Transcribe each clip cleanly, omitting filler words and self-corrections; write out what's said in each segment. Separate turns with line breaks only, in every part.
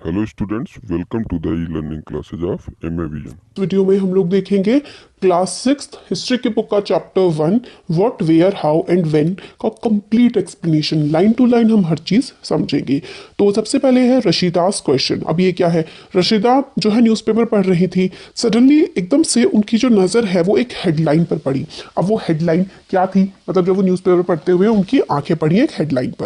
Hello students, welcome to the e learning classes of MA vision.
Video में हम लोग देखेंगे क्लास 6 हिस्ट्री के बुक का chapter 1 what where how and when का complete explanation. Line to line हम हर चीज समझेंगे। तो सबसे पहले है रशीदास क्वेश्चन। अब ये क्या है, रशीदा जो है न्यूज़पेपर पढ़ रही थी, सडनली एकदम से उनकी जो नज़र है वो एक हेडलाइन पर पड़ी। अब वो हेडलाइन क्या थी, मतलब जब वो न्यूज़पेपर पढ़ते हुए उनकी आंखें पड़ी एक हेडलाइन पर।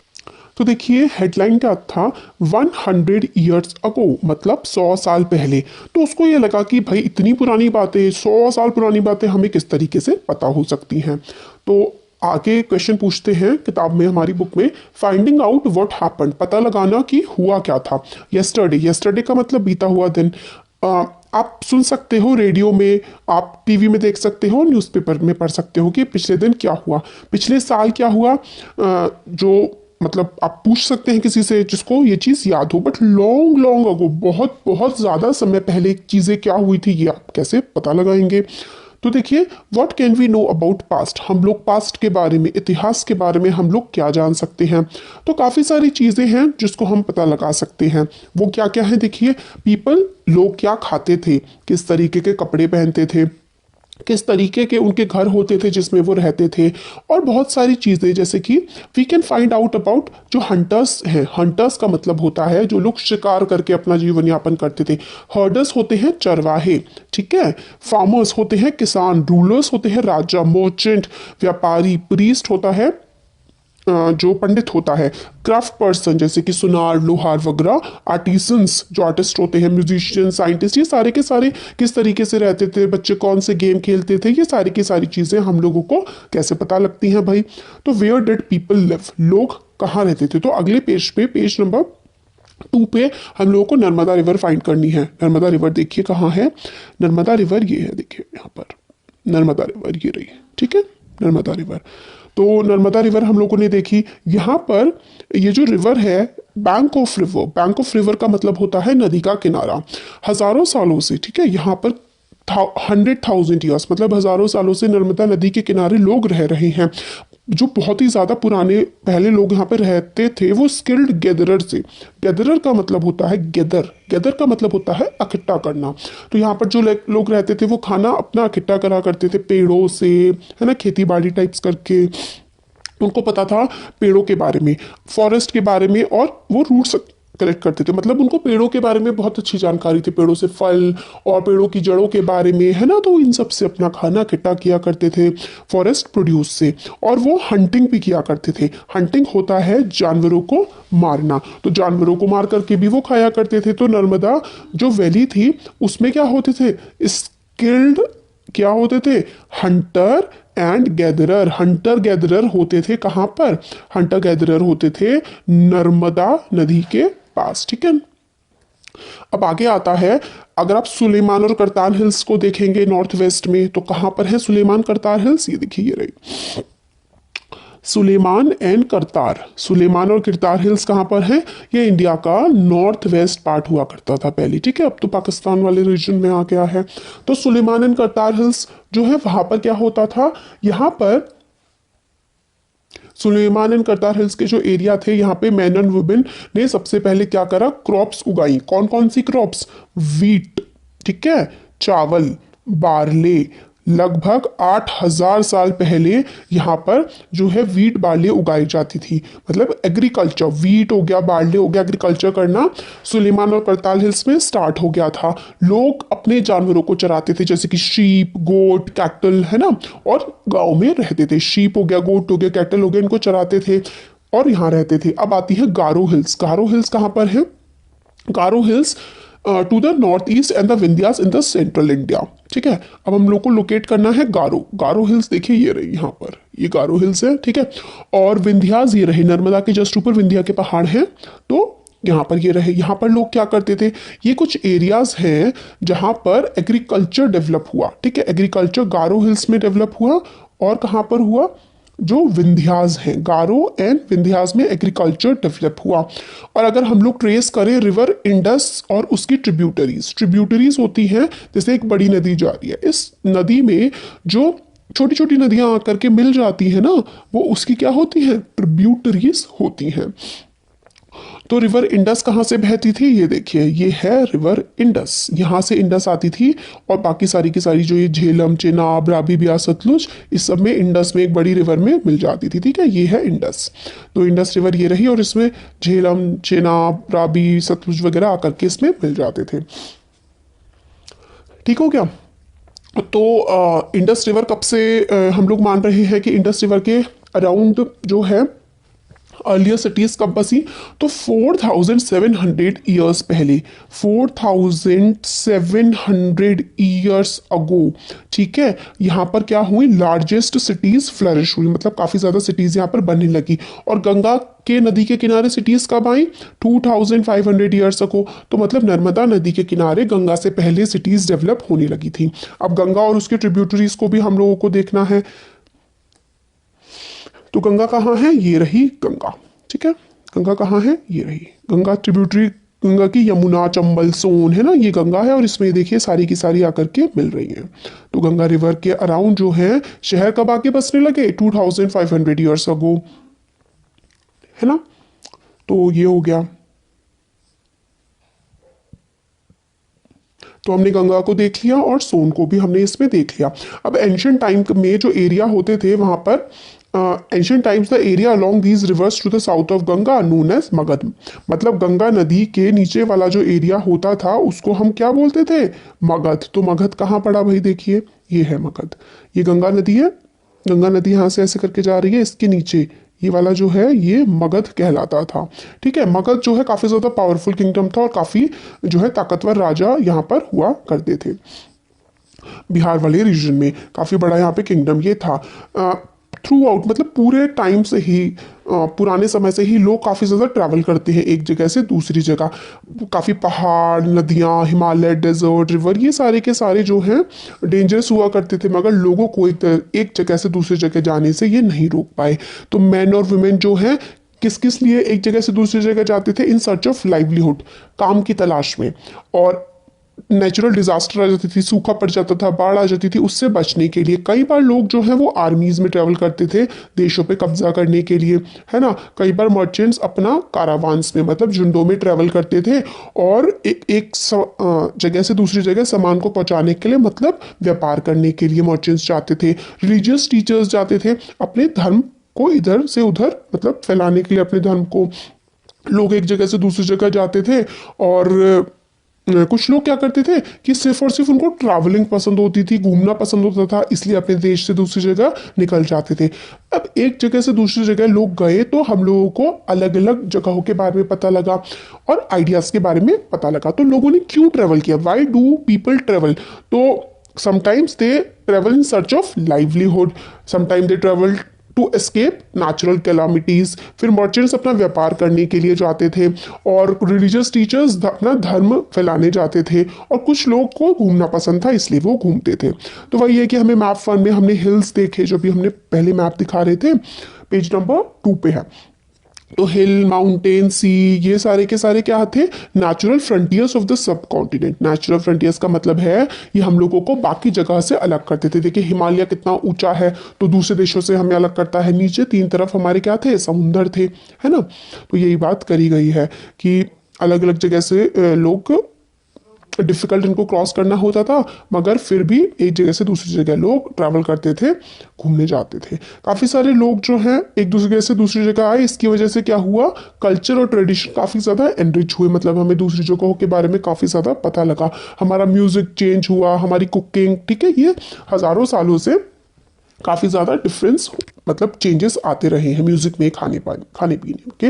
तो देखिए हेडलाइन क्या था, 100 ईयर्स अगो, मतलब 100 साल पहले। तो उसको ये लगा कि भाई इतनी पुरानी बातें, 100 साल पुरानी बातें हमें किस तरीके से पता हो सकती हैं। तो आगे क्वेश्चन पूछते हैं किताब में, हमारी बुक में, फाइंडिंग आउट व्हाट हैपेंड, पता लगाना कि हुआ क्या था। यस्टरडे, यस्टरडे का मतलब बीता हुआ दिन। आप सुन सकते हो रेडियो में, आप टीवी में देख सकते हो, न्यूज़पेपर में पढ़ सकते हो कि पिछले दिन क्या हुआ, पिछले साल क्या हुआ। जो मतलब आप पूछ सकते हैं किसी से जिसको ये चीज़ याद हो, बट लॉन्ग लॉन्ग अगो, बहुत बहुत ज़्यादा समय पहले चीज़ें क्या हुई थी ये आप कैसे पता लगाएंगे। तो देखिए, what can we know about past, हम लोग पास्ट के बारे में, इतिहास के बारे में हम लोग क्या जान सकते हैं। तो काफ़ी सारी चीज़ें हैं जिसको हम पता लगा सकते हैं। वो क्या क्या है देखिए, पीपल, लोग क्या खाते थे, किस तरीके के कपड़े पहनते थे, किस तरीके के उनके घर होते थे जिसमें वो रहते थे, और बहुत सारी चीज़ें, जैसे कि we can find out about जो हंटर्स हैं। हंटर्स का मतलब होता है जो लोग शिकार करके अपना जीवन यापन करते थे। हर्डर्स होते हैं चरवाहे, ठीक है। फार्मर्स होते हैं किसान, रूलर्स होते हैं राजा, मर्चेंट व्यापारी, प्रीस्ट होता है जो पंडित होता है, क्राफ्ट पर्सन जैसे कि सुनार, लोहार वगैरह, आर्टिसंस जो आर्टिस्ट होते हैं, म्यूजिशियन, साइंटिस्ट, ये सारे के सारे किस तरीके से रहते थे, बच्चे कौन से गेम खेलते थे, ये सारी की सारी चीज़ें हम लोगों को कैसे पता लगती हैं भाई। तो वेयर डिड पीपल लिव, लोग कहाँ रहते थे। तो अगले पेज पे, पेज नंबर 2 पे हम लोगों को नर्मदा रिवर फाइंड करनी है। नर्मदा रिवर देखिए कहाँ है, नर्मदा रिवर ये है, देखिए यहाँ पर नर्मदा रिवर ये रही, ठीक है, नर्मदा रिवर। तो नर्मदा रिवर हम लोगों ने देखी। यहाँ पर ये जो रिवर है, bank of river, bank of river का मतलब होता है नदी का किनारा। हजारों सालों से, ठीक है, यहाँ पर 100,000 ईयर्स, मतलब हजारों सालों से नर्मदा नदी के किनारे लोग रह रहे हैं। जो बहुत ही ज्यादा पुराने पहले लोग यहाँ पर रहते थे वो स्किल्ड गैदरर से। गैदरर का मतलब होता है गैदर, गैदर का मतलब होता है इकट्ठा करना। तो यहाँ पर जो लोग रहते थे वो खाना अपना इकट्ठा करा करते थे पेड़ों से, है ना, खेती बाड़ी टाइप्स करके। उनको पता था पेड़ों के बारे में, फॉरेस्ट के बारे में, और वो रूट्स कलेक्ट करते थे। मतलब उनको पेड़ों के बारे में बहुत अच्छी जानकारी थी, पेड़ों से फल और पेड़ों की जड़ों के बारे में, है ना। तो इन सब से अपना खाना इकट्ठा किया करते थे फॉरेस्ट प्रोड्यूस से। और वो हंटिंग भी किया करते थे। हंटिंग होता है जानवरों को मारना, तो जानवरों को मार करके भी वो खाया करते थे। तो नर्मदा जो वैली थी उसमें क्या होते थे, स्किल्ड क्या होते थे, Hunter and gatherer. Hunter gatherer होते थे कहाँ पर, हंटर गैदरर होते थे नर्मदा नदी के पास, ठीक है। अब आगे आता है, अगर आप सुलेमान और करतार हिल्स को देखेंगे नॉर्थ वेस्ट में, तो कहाँ पर है सुलेमान करतार हिल्स, ये देखिए ये रही सुलेमान एंड करतार। सुलेमान और करतार हिल्स कहाँ पर है, ये इंडिया का नॉर्थ वेस्ट पार्ट हुआ करता था पहले, ठीक है, अब तो पाकिस्तान वाले रीजन में आ गया है। तो सुलेमान एंड करतार हिल्स जो है वहां पर क्या होता था, यहाँ पर सुलेमान एंड करतार हिल्स के जो एरिया थे, यहाँ पे मैन एंड वुमेन ने सबसे पहले क्या करा, क्रॉप्स उगाई। कौन कौन सी क्रॉप्स, वीट, ठीक है, चावल, बार्ले। लगभग 8,000 साल पहले यहाँ पर जो है वीट बार्ले उगाई जाती थी। मतलब एग्रीकल्चर, वीट हो गया, बार्ले हो गया, एग्रीकल्चर करना सुलेमान और करताल हिल्स में स्टार्ट हो गया था। लोग अपने जानवरों को चराते थे, जैसे कि शीप, गोट, कैटल, है ना, और गांव में रहते थे। शीप हो गया, गोट हो गया, कैटल हो गया, इनको चराते थे और यहाँ रहते थे। अब आती है गारो हिल्स। गारो हिल्स कहाँ पर है, Garo hills to the north east and the Vindhyas in the central India, ठीक है। अब हम लोग को लोकेट करना है गारो। गारो हिल्स देखिए ये रही, यहाँ पर ये गारो हिल्स है, ठीक है। और विंध्यास ये रहे, नर्मदा के जस्ट ऊपर विंध्या के पहाड़ हैं। तो यहाँ पर ये रहे, यहाँ पर लोग क्या करते थे, ये कुछ एरियाज हैं जहाँ पर एग्रीकल्चर डेवलप हुआ, ठीक है। एग्रीकल्चर गारो हिल्स में डेवलप हुआ, और कहाँ पर हुआ, जो विंध्यास है, गारो एंड विंध्यास में एग्रीकल्चर डेवलप हुआ। और अगर हम लोग ट्रेस करें रिवर इंडस और उसकी ट्रिब्यूटरीज, ट्रिब्यूटरीज होती हैं, जैसे एक बड़ी नदी जा रही है, इस नदी में जो छोटी छोटी नदियां आकर के मिल जाती है ना, वो उसकी क्या होती है, ट्रिब्यूटरीज होती हैं। तो रिवर इंडस कहाँ से बहती थी, ये देखिए ये है रिवर इंडस, यहाँ से इंडस आती थी। और बाकी सारी की सारी जो ये झेलम, चेनाब, रावी, ब्यास, सतलुज, इस सब में इंडस में एक बड़ी रिवर में मिल जाती थी। ठीक है, ये है इंडस। तो इंडस रिवर ये रही और इसमें झेलम, चेनाब, रावी, सतलुज वगैरह आकर के इसमें मिल जाते थे। ठीक हो गया। तो इंडस रिवर कब से हम लोग मान रहे हैं कि इंडस रिवर के अराउंड जो है अर्लियर सिटीज कब बसी, तो 4700 ईयर्स पहले, 4700 ईयर्स अगो। ठीक है, यहाँ पर क्या हुई, लार्जेस्ट सिटीज फ्लरिश हुई, मतलब काफी ज्यादा सिटीज यहाँ पर बनने लगी। और गंगा के नदी के किनारे सिटीज कब आई, 2500 ईयर्स अगो। तो मतलब नर्मदा नदी के किनारे गंगा से पहले सिटीज डेवलप होने लगी थी। अब गंगा और उसके ट्रिब्यूटरीज को भी हम लोगों को देखना है। तो गंगा कहाँ है, ये रही गंगा। ठीक है, गंगा कहाँ है, ये रही गंगा। ट्रिब्यूटरी गंगा की यमुना, चंबल, सोन है ना, ये गंगा है। और इसमें देखिए सारी की सारी आकर के मिल रही हैं। तो गंगा रिवर के अराउंड जो है शहर कब आके बसने लगे, 2500 ईयर्स अगो, है ना। तो ये हो गया। तो हमने गंगा को देख लिया और सोन को भी हमने इसमें देख लिया। अब एंशियंट टाइम में जो एरिया होते थे वहां पर, ancient times the area along these rivers to the south of Ganga known as Magadh. मतलब गंगा नदी के नीचे वाला जो एरिया होता था उसको हम क्या बोलते थे, मगध। तो मगध कहाँ पड़ा भाई, देखिए ये है मगध, ये गंगा नदी है। गंगा नदी यहाँ से ऐसे करके जा रही है, इसके नीचे ये वाला जो है ये मगध कहलाता था। ठीक है, मगध जो है काफी ज्यादा पावरफुल किंगडम था और काफी जो है ताकतवर राजा यहाँ पर हुआ करते थे। बिहार वाले रीजन में काफी बड़ा यहाँ पे किंगडम ये था। थ्रू आउट मतलब पूरे टाइम से ही, पुराने समय से ही लोग काफ़ी ज़्यादा ट्रैवल करते हैं एक जगह से दूसरी जगह। काफ़ी पहाड़, नदियाँ, हिमालय, डेजर्ट, रिवर, ये सारे के सारे जो हैं डेंजरस हुआ करते थे, मगर लोगों को एक जगह से दूसरी जगह जाने से ये नहीं रोक पाए। तो मैन और वुमेन जो है किस किस लिए एक जगह से दूसरी जगह जाते थे, इन सर्च ऑफ लाइवलीहुड, काम की तलाश में। और नेचुरल डिजास्टर आ जाती थी, सूखा पड़ जाता था, बाढ़ आ जाती थी, उससे बचने के लिए कई बार लोग जो है वो आर्मीज में ट्रेवल करते थे देशों पे कब्जा करने के लिए, है ना। कई बार मर्चेंट्स अपना कारावांस में मतलब झुंडों में ट्रेवल करते थे और जगह से दूसरी जगह सामान को पहुंचाने के लिए, मतलब व्यापार करने के लिए मर्चेंट्स जाते थे। रिलीजियस टीचर्स जाते थे अपने धर्म को इधर से उधर मतलब फैलाने के लिए अपने धर्म को। लोग एक जगह से दूसरी जगह जाते थे और कुछ लोग क्या करते थे कि सिर्फ और सिर्फ उनको ट्रैवलिंग पसंद होती थी, घूमना पसंद होता था, इसलिए अपने देश से दूसरी जगह निकल जाते थे। अब एक जगह से दूसरी जगह लोग गए तो हम लोगों को अलग अलग जगहों के बारे में पता लगा और आइडियाज के बारे में पता लगा। तो लोगों ने क्यों ट्रेवल किया, वाई डू पीपल ट्रेवल। तो sometimes they travel in search of livelihood, sometime they travel to escape natural calamities. फिर मर्चेंट्स अपना व्यापार करने के लिए जाते थे और रिलीजियस टीचर्स अपना धर्म फैलाने जाते थे और कुछ लोग को घूमना पसंद था इसलिए वो घूमते थे। तो वही है कि हमें मैप 1 में हमने हिल्स देखे, जो भी हमने पहले मैप दिखा रहे थे, पेज नंबर 2 पे है। तो हिल, माउंटेन, सी, ये सारे के सारे क्या थे, natural frontiers of the sub continent. Natural frontiers का मतलब है ये हम लोगों को बाकी जगह से अलग करते थे। देखिए हिमालय कितना ऊंचा है तो दूसरे देशों से हमें अलग करता है। नीचे 3 तरफ हमारे क्या थे, समुंदर थे, है ना। तो यही बात करी गई है कि अलग अलग जगह से लोग डिफिकल्ट इनको क्रॉस करना होता था, मगर फिर भी एक जगह से दूसरी जगह लोग ट्रैवल करते थे, घूमने जाते थे। काफी सारे लोग जो हैं एक दूसरी जगह से दूसरी जगह आए, इसकी वजह से क्या हुआ, कल्चर और ट्रेडिशन काफी ज्यादा एनरिच हुए, मतलब हमें दूसरी जगहों के बारे में काफी ज्यादा पता लगा। हमारा म्यूजिक चेंज हुआ, हमारी कुकिंग, ठीक है, ये हजारों सालों से काफी ज्यादा डिफरेंस मतलब चेंजेस आते रहे हैं म्यूजिक में, खाने पीने के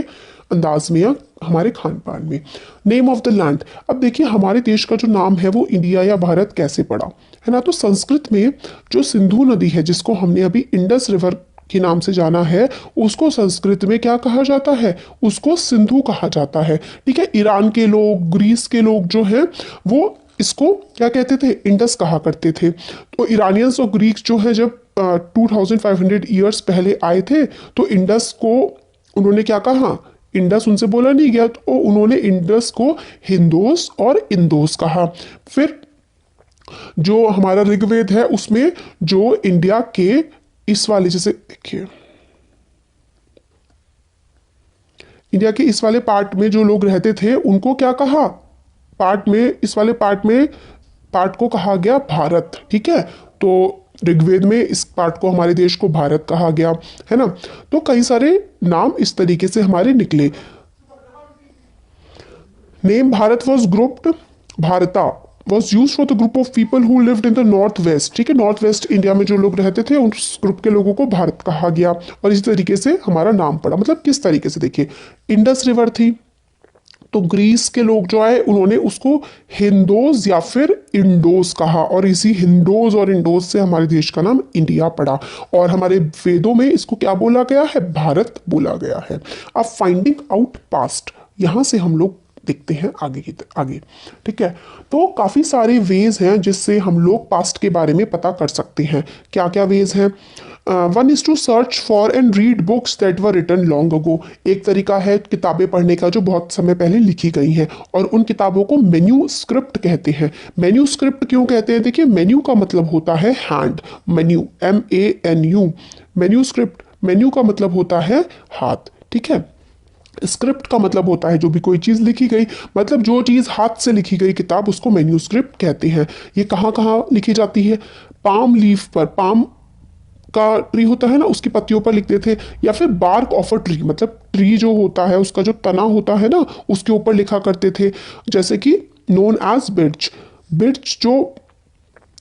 अंदाज में या हमारे खान पान में। नेम ऑफ द लैंड, अब देखिए हमारे देश का जो नाम है वो इंडिया या भारत कैसे पड़ा, है ना। तो संस्कृत में जो सिंधु नदी है जिसको हमने अभी इंडस रिवर के नाम से जाना है, उसको संस्कृत में क्या कहा जाता है, उसको सिंधु कहा जाता है। ठीक है, ईरान के लोग, ग्रीस के लोग जो हैं वो इसको क्या कहते थे, इंडस कहा करते थे। तो ईरानियंस और ग्रीक्स जो है जब 2500 ईयर्स पहले आए थे तो इंडस को उन्होंने क्या कहा, इंडस उनसे बोला नहीं गया तो उन्होंने इंडस को हिंदोस और इंदोस कहा। फिर जो हमारा ऋग्वेद है उसमें जो इंडिया के इस वाले, जैसे देखिए इंडिया के इस वाले पार्ट में जो लोग रहते थे उनको क्या कहा, पार्ट में, इस वाले पार्ट में, पार्ट को कहा गया भारत। ठीक है, तो ऋग्वेद में इस पार्ट को, हमारे देश को भारत कहा गया, है ना। तो कई सारे नाम इस तरीके से हमारे निकले। नेम भारत वॉज ग्रुप्ड, भारता was use for the group of people who lived in the north west. ठीक है, नॉर्थ वेस्ट इंडिया में जो लोग रहते थे उस ग्रुप के लोगों को भारत कहा गया, और इसी तरीके से हमारा नाम पड़ा। मतलब किस तरीके से, देखिए इंडस रिवर थी, तो ग्रीस के लोग जो आए उन्होंने उसको हिंदोज या फिर इंडोज कहा, और इसी हिंदोज और इंडोज से हमारे देश का नाम इंडिया पड़ा, और हमारे वेदों में इसको क्या बोला गया है, भारत बोला गया है। अब फाइंडिंग आउट पास्ट, यहां से हम लोग देखते हैं आगे की आगे। ठीक है, तो काफी सारे वेज हैं जिससे हम लोग पास्ट के बारे में पता कर सकते हैं। क्या क्या वेज हैं? One is to search for and read books that were written long ago. एक तरीका है किताबें पढ़ने का जो बहुत समय पहले लिखी गई हैं, और उन किताबों को मेन्यू स्क्रिप्ट कहते हैं। मेन्यू स्क्रिप्ट क्यों कहते हैं? देखिए, मेन्यू का मतलब होता है hand, menu MANU, menu script, menu का मतलब होता है हाथ। ठीक है, स्क्रिप्ट का मतलब होता है जो भी कोई चीज लिखी गई, मतलब जो चीज हाथ से लिखी गई किताब, उसको मैन्यूस्क्रिप्ट कहते हैं। ये कहाँ कहाँ लिखी जाती है? पाम लीफ पर, पाम का ट्री होता है ना, उसकी पत्तियों पर लिखते थे, या फिर बार्क ऑफ अ ट्री, मतलब ट्री जो होता है उसका जो तना होता है ना, उसके ऊपर लिखा करते थे, जैसे कि नोन एज बिर्च। बिर्च जो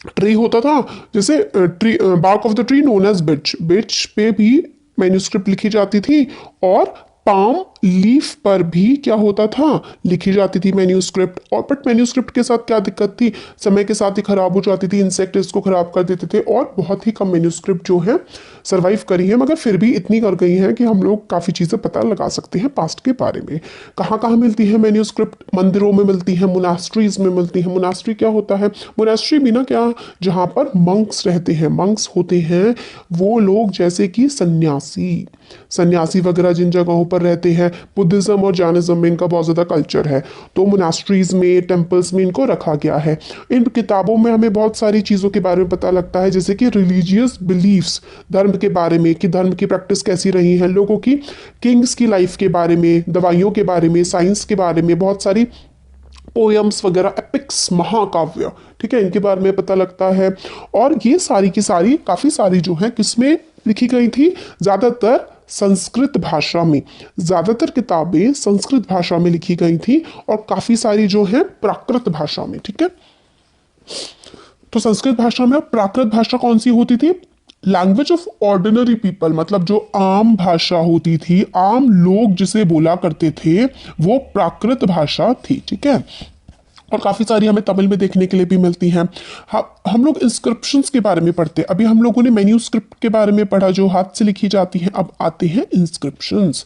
ट्री होता था, जैसे tree, bark of the tree known as birch, birch पे भी मैन्यूस्क्रिप्ट लिखी जाती थी, और पाम लीफ पर भी क्या होता था, लिखी जाती थी मैन्यूस्क्रिप्ट। और बट मैन्यूस्क्रिप्ट के साथ क्या दिक्कत थी, समय के साथ ही खराब हो जाती थी, इंसेक्ट इसको खराब कर देते थे, और बहुत ही कम मैन्यूस्क्रिप्ट जो है सरवाइव करी है, मगर फिर भी इतनी कर गई है कि हम लोग काफ़ी चीज़ें पता लगा सकते हैं पास्ट के बारे में। कहाँ कहाँ मिलती है मैन्यूस्क्रिप्ट? मंदिरों में मिलती है, मोनास्ट्रीज में मिलती है। मोनास्ट्री क्या होता है? मोनास्ट्री भी ना क्या, जहाँ पर मंक्स रहते हैं, मंक्स होते हैं वो लोग जैसे कि सन्यासी, सन्यासी वगैरह जिन जगहों पर रहते हैं। बुद्धिज्म और जैनिज्म में इनका बहुत ज़्यादा कल्चर है, तो मोनास्ट्रीज में, टेम्पल्स में इनको रखा गया है। इन किताबों में हमें बहुत सारी चीज़ों के बारे में पता लगता है, जैसे कि रिलीजियस बिलीफ्स, धर्म के बारे में, कि धर्म की प्रैक्टिस कैसी रही है लोगों की, किंग्स की लाइफ के बारे में, दवाइयों के बारे में, साइंस के बारे में, बहुत सारी पोयम्स वगैरह, एपिक्स, महाकाव्य, ठीक है, इनके बारे में पता लगता है। और ये सारी की सारी, काफ़ी सारी जो है किसमें लिखी गई थी? ज़्यादातर संस्कृत भाषा में, ज़्यादातर किताबें संस्कृत भाषा में लिखी गई थी, और काफ़ी सारी जो है प्राकृत भाषा में। ठीक है, तो संस्कृत भाषा में। प्राकृत भाषा कौन सी होती थी? लैंग्वेज ऑफ ऑर्डिनरी पीपल, मतलब जो आम भाषा होती थी, आम लोग जिसे बोला करते थे, वो प्राकृत भाषा थी। ठीक है, और काफ़ी सारी हमें तमिल में देखने के लिए भी मिलती हैं। हम लोग इंस्क्रिप्शंस के बारे में पढ़ते हैं। अभी हम लोगों ने मैन्यूस्क्रिप्ट के बारे में पढ़ा जो हाथ से लिखी जाती है, अब आते हैं इंस्क्रिप्शंस।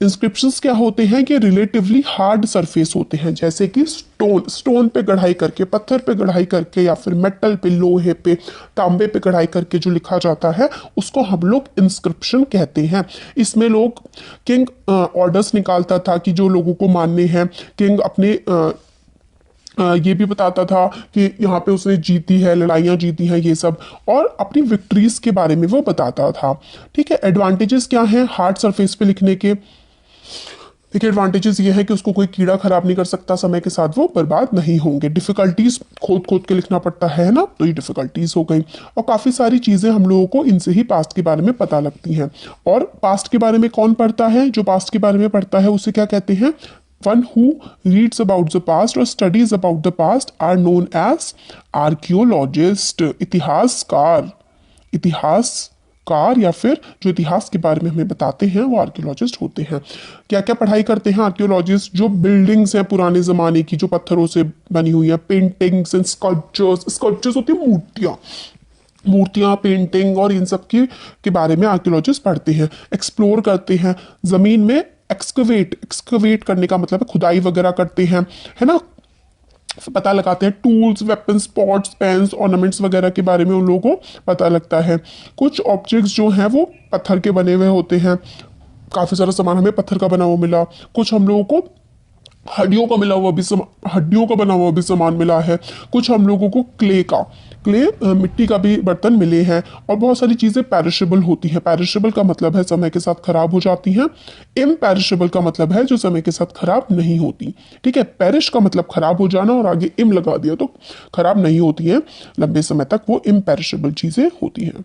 इंस्क्रिप्शंस क्या होते हैं कि रिलेटिवली हार्ड सरफेस होते हैं, जैसे कि स्टोन पे गढ़ाई करके, पत्थर पे गढ़ाई करके, या फिर मेटल पे, लोहे पे, तांबे पे गढ़ाई करके जो लिखा जाता है, उसको हम लोग इंस्क्रिप्शन कहते हैं। इसमें लोग, किंग ऑर्डर्स निकालता था कि जो लोगों को मानने हैं, किंग अपने ये भी बताता था कि यहाँ पे उसने जीती है, लड़ाइयाँ जीती हैं, ये सब, और अपनी विक्ट्रीज के बारे में वो बताता था। ठीक है, एडवांटेजेस क्या हैं हार्ड सरफेस पे लिखने के? देखिए, एडवांटेजेस ये है कि उसको कोई कीड़ा खराब नहीं कर सकता, समय के साथ वो बर्बाद नहीं होंगे। डिफिकल्टीज, खोद खोद के लिखना पड़ता है ना, तो ये डिफिकल्टीज हो गई। और काफ़ी सारी चीज़ें हम लोगों को इनसे ही पास्ट के बारे में पता लगती हैं। और पास्ट के बारे में कौन पढ़ता है? जो पास्ट के बारे में पढ़ता है उसे क्या कहते हैं? One who reads about the past or studies about the past are known as archaeologist, इतिहासकार। इतिहासकार या फिर जो इतिहास के बारे में हमें बताते हैं वो आर्कियोलॉजिस्ट होते हैं। क्या क्या पढ़ाई करते हैं आर्कियोलॉजिस्ट? जो बिल्डिंग्स हैं पुराने ज़माने की, जो पत्थरों से बनी हुई हैं, पेंटिंग्स एंड स्कल्पचर्स। स्कल्पचर्स होती है मूर्तियाँ, मूर्तियाँ, पेंटिंग, और इन सब के बारे में आर्कियोलॉजिस्ट पढ़ते हैं। एक्सप्लोर करते हैं, ज़मीन में एक्सकवेट करने का मतलब है खुदाई वगैरह करते हैं, है ना, पता लगाते हैं। Tools, weapons, pots, pens, ornaments वगैरह के बारे में उन लोगों को पता लगता है। कुछ ऑब्जेक्ट्स जो हैं वो पत्थर के बने हुए होते हैं, काफ़ी सारा सामान हमें पत्थर का बना हुआ मिला। कुछ हम लोगों को हड्डियों का बना हुआ भी सामान मिला है। कुछ हम लोगों को क्ले का, क्ले मिट्टी का भी बर्तन मिले हैं। और बहुत सारी चीज़ें पैरिशेबल होती हैं। पैरिशेबल का मतलब है समय के साथ खराब हो जाती हैं। इम्पैरिशेबल का मतलब है जो समय के साथ खराब नहीं होती। ठीक है, पेरिश का मतलब खराब हो जाना और आगे इम लगा दिया तो खराब नहीं होती है, लंबे समय तक वो इम्पैरिशेबल चीज़ें होती हैं।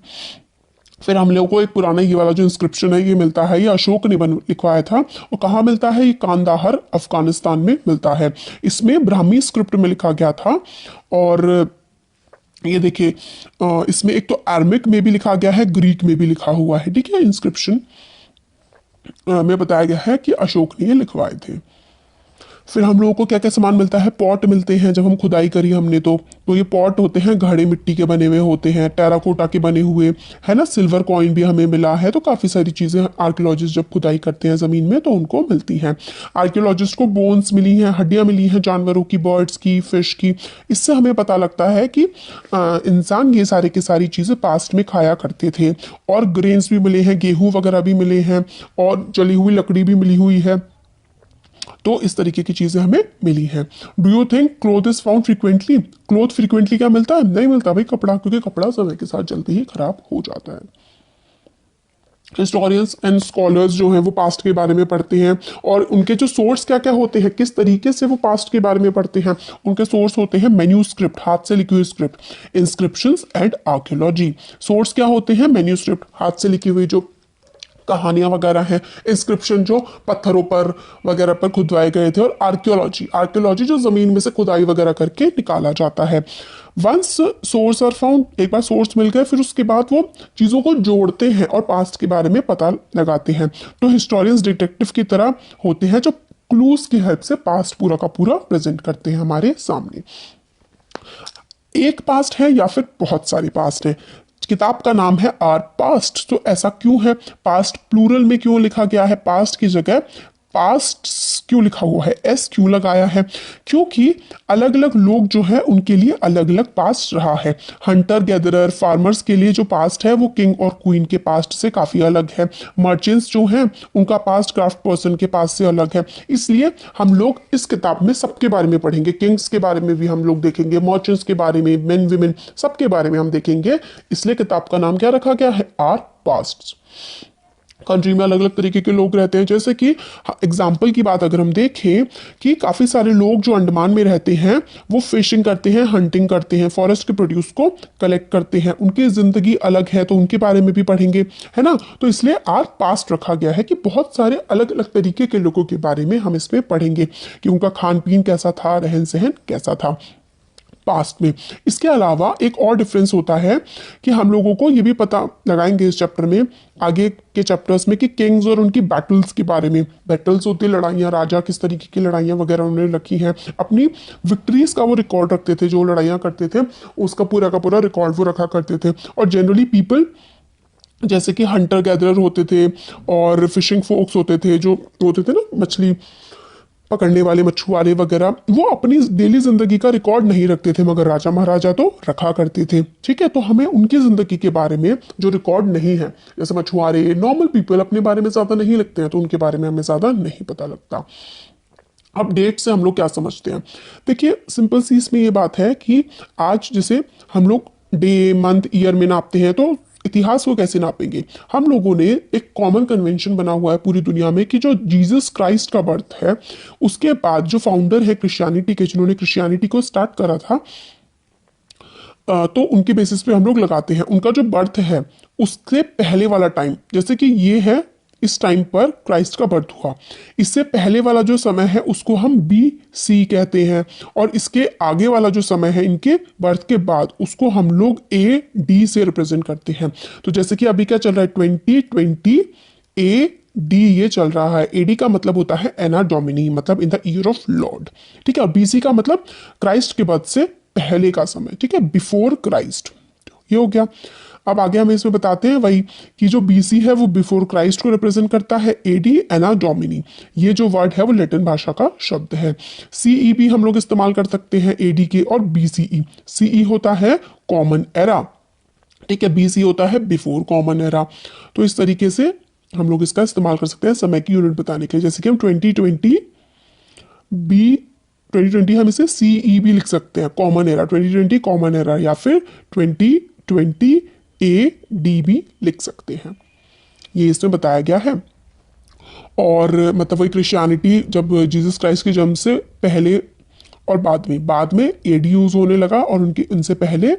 फिर हम लोगों को एक पुराना ये वाला जो इंस्क्रिप्शन है ये मिलता है, ये अशोक ने लिखवाया था। और कहाँ मिलता है? ये कांदाहर अफगानिस्तान में मिलता है। इसमें ब्राह्मी स्क्रिप्ट में लिखा गया था। और ये देखिए इसमें एक तो अरमिक में भी लिखा गया है, ग्रीक में भी लिखा हुआ है। ठीक है, इंस्क्रिप्शन में बताया गया है कि अशोक ने ये लिखवाए थे। फिर हम लोगों को क्या क्या सामान मिलता है? पॉट मिलते हैं। जब हम खुदाई करी हमने तो ये पॉट होते हैं, घड़े मिट्टी के बने हुए होते हैं, टेराकोटा के बने हुए, है ना। सिल्वर कॉइन भी हमें मिला है। तो काफ़ी सारी चीज़ें आर्कियोलॉजिस्ट जब खुदाई करते हैं ज़मीन में तो उनको मिलती हैं। आर्कियोलॉजिस्ट को बोन्स मिली हैं, हड्डियाँ मिली हैं जानवरों की, बर्ड्स की, फिश की। इससे हमें पता लगता है कि इंसान ये सारे की सारी चीज़ें पास्ट में खाया करते थे। और ग्रेन्स भी मिले हैं, गेहूँ वगैरह भी मिले हैं, और जली हुई लकड़ी भी मिली हुई है। तो इस तरीके की चीजें हमें मिली हैं। Do you think cloth is found frequently? Cloth frequently क्या मिलता है? नहीं मिलता भाई कपड़ा, क्योंकि कपड़ा समय के साथ जल्दी ही खराब हो जाता है। हिस्टोरियंस एंड स्कॉलर्स जो हैं वो पास्ट के बारे में पढ़ते हैं, और उनके जो सोर्स क्या क्या होते हैं, किस तरीके से वो पास्ट के बारे में पढ़ते हैं। उनके सोर्स होते हैं मैन्यूस्क्रिप्ट, हाथ से लिखी हुई script, inscriptions and archaeology. Source क्या होते हैं? मैन्यूस्क्रिप्ट, हाथ से लिखी हुई जो कहानियां वगैरह हैं, इंस्क्रिप्शन जो पत्थरों पर वगैरह पर खुदवाए गए थे, और आर्कियोलॉजी, आर्कियोलॉजी जो जमीन में से खुदाई वगैरह करके निकाला जाता है। वंस सोर्स आर फाउंड, एक बार सोर्स मिल गए फिर उसके बाद वो चीज़ों को जोड़ते हैं और पास्ट के बारे में पता लगाते हैं। तो हिस्टोरियंस डिटेक्टिव की तरह होते हैं जो क्लूज की हेल्प से पास्ट पूरा का पूरा प्रेजेंट करते हैं हमारे सामने। एक पास्ट है या फिर बहुत सारे पास्ट हैं? किताब का नाम है आर पास्ट। तो ऐसा क्यों है? पास्ट प्लूरल में क्यों लिखा गया है? पास्ट की जगह पास्ट क्यों लिखा हुआ है? एस क्यों लगाया है? क्योंकि अलग अलग लोग जो है उनके लिए अलग अलग पास्ट रहा है। हंटर गैदरर फार्मर्स के लिए जो पास्ट है वो किंग और क्वीन के पास्ट से काफ़ी अलग है। मर्चेंट्स जो हैं उनका पास्ट क्राफ्ट पर्सन के पास से अलग है। इसलिए हम लोग इस किताब में सबके बारे में पढ़ेंगे। किंग्स के बारे में भी हम लोग देखेंगे, मर्चेंट्स के बारे में, मेन विमेन सबके बारे में हम देखेंगे। इसलिए किताब का नाम क्या रखा गया है? Are past. कंट्री में अलग अलग तरीके के लोग रहते हैं। जैसे कि एग्जाम्पल की बात अगर हम देखें कि काफ़ी सारे लोग जो अंडमान में रहते हैं वो फिशिंग करते हैं, हंटिंग करते हैं, फॉरेस्ट के प्रोड्यूस को कलेक्ट करते हैं। उनकी ज़िंदगी अलग है तो उनके बारे में भी पढ़ेंगे, है ना। तो इसलिए आर पास्ट रखा गया है कि बहुत सारे अलग अलग तरीके के लोगों के बारे में हम इसमें पढ़ेंगे कि उनका खान पीन कैसा था, रहन सहन कैसा था पास्ट में। इसके अलावा एक और डिफरेंस होता है कि हम लोगों को ये भी पता लगाएंगे इस चैप्टर में, आगे के चैप्टर्स में, कि किंग्स और उनकी बैटल्स के बारे में। बैटल्स होती है लड़ाइयाँ, राजा किस तरीके की लड़ाइयाँ वगैरह उन्होंने रखी हैं, अपनी विक्ट्रीज का वो रिकॉर्ड रखते थे। जो लड़ाइयाँ करते थे उसका पूरा का पूरा रिकॉर्ड वो रखा करते थे। और जनरली पीपल जैसे कि हंटर गैदरर होते थे और फिशिंग फोक्स होते थे, जो होते थे ना मछली पकड़ने वाले मछुआरे वगैरह, वो अपनी डेली जिंदगी का रिकॉर्ड नहीं रखते थे, मगर राजा महाराजा तो रखा करते थे। ठीक है, तो हमें उनकी जिंदगी के बारे में जो रिकॉर्ड नहीं है, जैसे मछुआरे नॉर्मल पीपल अपने बारे में ज्यादा नहीं लिखते हैं तो उनके बारे में हमें ज्यादा नहीं पता लगता। अब डेट से हम लोग क्या समझते हैं? देखिए सिंपल सी इसमें ये बात है कि आज जैसे हम लोग डे मंथ ईयर में नापते हैं, तो इतिहास को कैसे नापेंगे? हम लोगों ने एक कॉमन कन्वेंशन बना हुआ है पूरी दुनिया में कि जो जीसस क्राइस्ट का बर्थ है उसके बाद जो फाउंडर है क्रिश्चियनिटी के, जिन्होंने क्रिश्चियनिटी को स्टार्ट करा था, तो उनके बेसिस पे हम लोग लगाते हैं। उनका जो बर्थ है उससे पहले वाला टाइम, जैसे कि ये है इस टाइम पर क्राइस्ट का बर्थ हुआ, इससे पहले वाला जो समय है उसको हम बी सी कहते हैं, और इसके आगे वाला जो समय है इनके बर्थ के बाद उसको हम लोग ए डी से रिप्रेजेंट करते हैं। तो जैसे कि अभी क्या चल रहा है? 2020 ए डी ये चल रहा है। एडी का मतलब होता है एना डोमिनी, मतलब in the year of Lord. ठीक है, बीसी का मतलब क्राइस्ट के बर्थ से पहले का समय। ठीक है, बिफोर क्राइस्ट, ये हो गया। अब आगे हम इसमें बताते हैं वही कि जो बीसी है वो बिफोर क्राइस्ट को रिप्रेजेंट करता है, एडी एना डोमिनी, ये जो वर्ड है वो लैटिन भाषा का शब्द है। सीई भी हम लोग इस्तेमाल कर सकते हैं एडी के, और बीसीई। सीई होता है कॉमन एरा, ठीक है, बीसी होता है बिफोर कॉमन एरा। तो इस तरीके से हम लोग इसका इस्तेमाल कर सकते हैं समय की यूनिट बताने के लिए। जैसे कि हम 2020 बी 2020 हम इसे CE भी लिख सकते हैं, कॉमन एरा, 2020 कॉमन एरा, या फिर 2020 AD भी लिख सकते हैं। ये इसमें बताया गया है। और मतलब वही क्रिश्चियनिटी जब जीसस क्राइस्ट के जन्म से पहले और बाद में AD यूज होने लगा, और उनसे पहले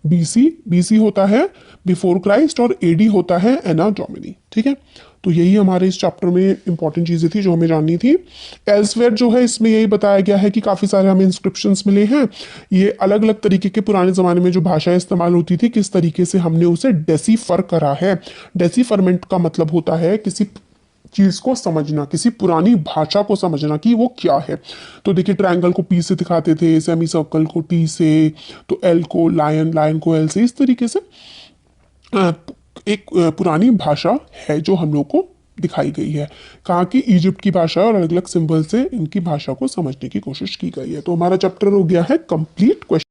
BC होता है बिफोर क्राइस्ट, और AD होता है एना डोमिनी। ठीक है, तो यही हमारे इस चैप्टर में इंपॉर्टेंट चीजें थी जो हमें जाननी थी। एल्सवेयर जो है इसमें यही बताया गया है कि काफी सारे हमें इंस्क्रिप्शंस मिले हैं। ये अलग अलग तरीके के पुराने जमाने में जो भाषा इस्तेमाल होती थी, किस तरीके से हमने उसे डेसीफर करा है। डेसीफरमेंट का मतलब होता है किसी चीज को समझना, किसी पुरानी भाषा को समझना कि वो क्या है। तो देखिए, ट्रायंगल को P से दिखाते थे, सेमी सर्कल को T से, तो L को लायन को L से। इस तरीके से एक पुरानी भाषा है जो हम लोग को दिखाई गई है। कहा कि इजिप्ट की भाषा और अलग अलग सिंबल से इनकी भाषा को समझने की कोशिश की गई है। तो हमारा चैप्टर हो गया है कंप्लीट। क्वेश्चन